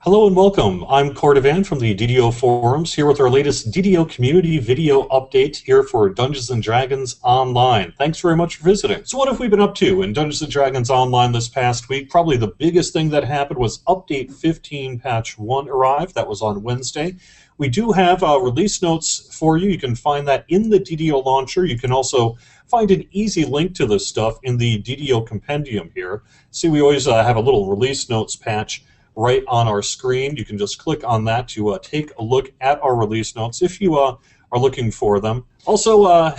Hello and welcome. I'm Cordovan from the DDO forums, here with our latest DDO Community video update here for Dungeons & Dragons Online. Thanks very much for visiting. So what have we been up to in Dungeons & Dragons Online this past week? Probably the biggest thing that happened was Update 15 Patch 1 arrived. That was on Wednesday. We do have release notes for you. You can find that in the DDO launcher. You can also find an easy link to this stuff in the DDO compendium here. See, we always have a little release notes patch right on our screen. You can just click on that to take a look at our release notes if you are looking for them. Also, I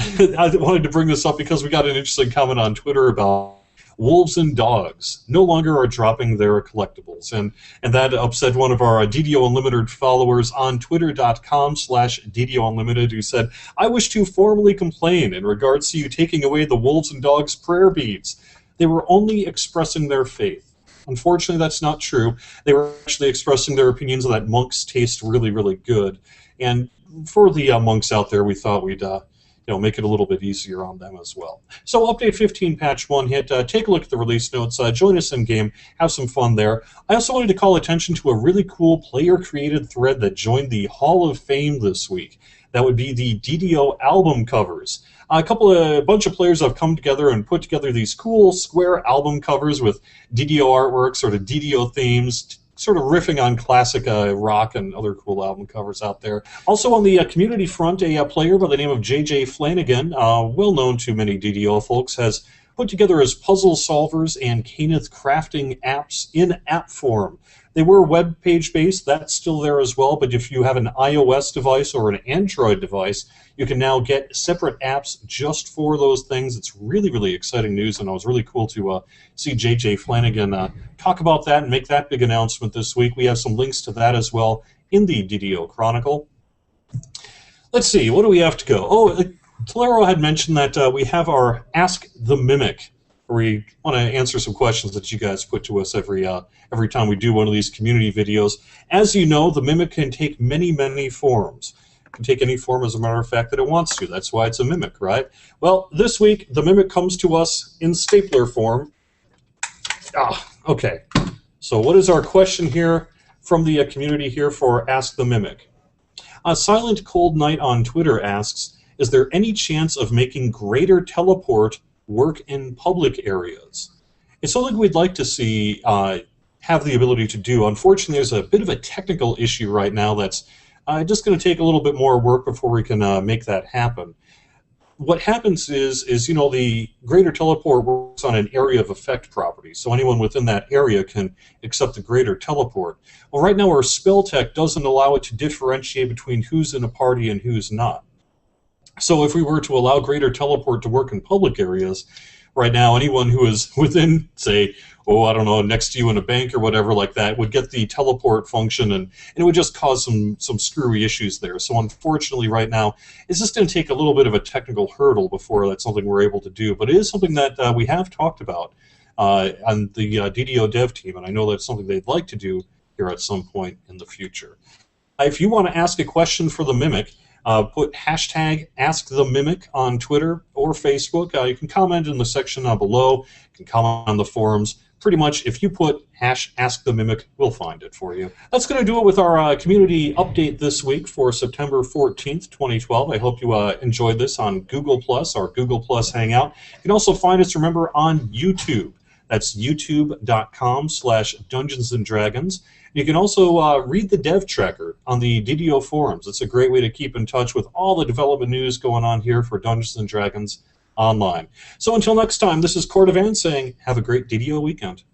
wanted to bring this up because we got an interesting comment on Twitter about wolves and dogs no longer are dropping their collectibles, and that upset one of our DDO Unlimited followers on twitter.com/DDO Unlimited, who said, "I wish to formally complain in regards to you taking away the wolves and dogs prayer beads. They were only expressing their faith." Unfortunately, that's not true. They were actually expressing their opinions that monks taste really, really good. And for the monks out there, we thought we'd make it a little bit easier on them as well. So Update 15 Patch 1 hit. Take a look at the release notes. Join us in-game. Have some fun there. I also wanted to call attention to a really cool player-created thread that joined the Hall of Fame this week. That would be the DDO Album Covers. A bunch of players have come together and put together these cool square album covers with DDO artwork, sort of DDO themes, sort of riffing on classic rock and other cool album covers out there. Also on the community front, a player by the name of JJ Flanagan, well known to many DDO folks, has put together his puzzle solvers and Caneth crafting apps in app form. They were web page based, that's still there as well, but if you have an iOS device or an Android device, you can now get separate apps just for those things. It's really, really exciting news, and it was really cool to see JJ Flanagan talk about that and make that big announcement this week. We have some links to that as well in the DDO Chronicle. Let's see, what do we have to go? Oh, Tolero had mentioned that we have our Ask the Mimic, where we want to answer some questions that you guys put to us every time we do one of these community videos. As you know, the Mimic can take many, many forms. It can take any form, as a matter of fact, that it wants to. That's why it's a Mimic, right? Well, this week, the Mimic comes to us in stapler form. Okay. So what is our question here from the community here for Ask the Mimic? Silent Cold Night on Twitter asks, is there any chance of making greater teleport work in public areas? It's something we'd like to see have the ability to do. Unfortunately, there's a bit of a technical issue right now that's just going to take a little bit more work before we can make that happen. What happens is the greater teleport works on an area of effect property, so anyone within that area can accept the greater teleport. Well, right now our spell tech doesn't allow it to differentiate between who's in a party and who's not. So if we were to allow greater teleport to work in public areas, right now anyone who is within, say, I don't know, next to you in a bank or whatever like that, would get the teleport function, and it would just cause some screwy issues there. So unfortunately right now, it's just going to take a little bit of a technical hurdle before that's something we're able to do. But it is something that we have talked about on the DDO dev team, and I know that's something they'd like to do here at some point in the future. If you want to ask a question for the Mimic, put hashtag AskTheMimic on Twitter or Facebook. You can comment in the section below. You can comment on the forums. Pretty much, if you put #AskTheMimic, we'll find it for you. That's going to do it with our community update this week for September 14th, 2012. I hope you enjoyed this on Google+, our Google+ Hangout. You can also find us, remember, on YouTube. That's youtube.com/Dungeons & Dragons. You can also read the dev tracker on the DDO forums. It's a great way to keep in touch with all the development news going on here for Dungeons & Dragons Online. So until next time, this is Cordovan saying, have a great DDO weekend.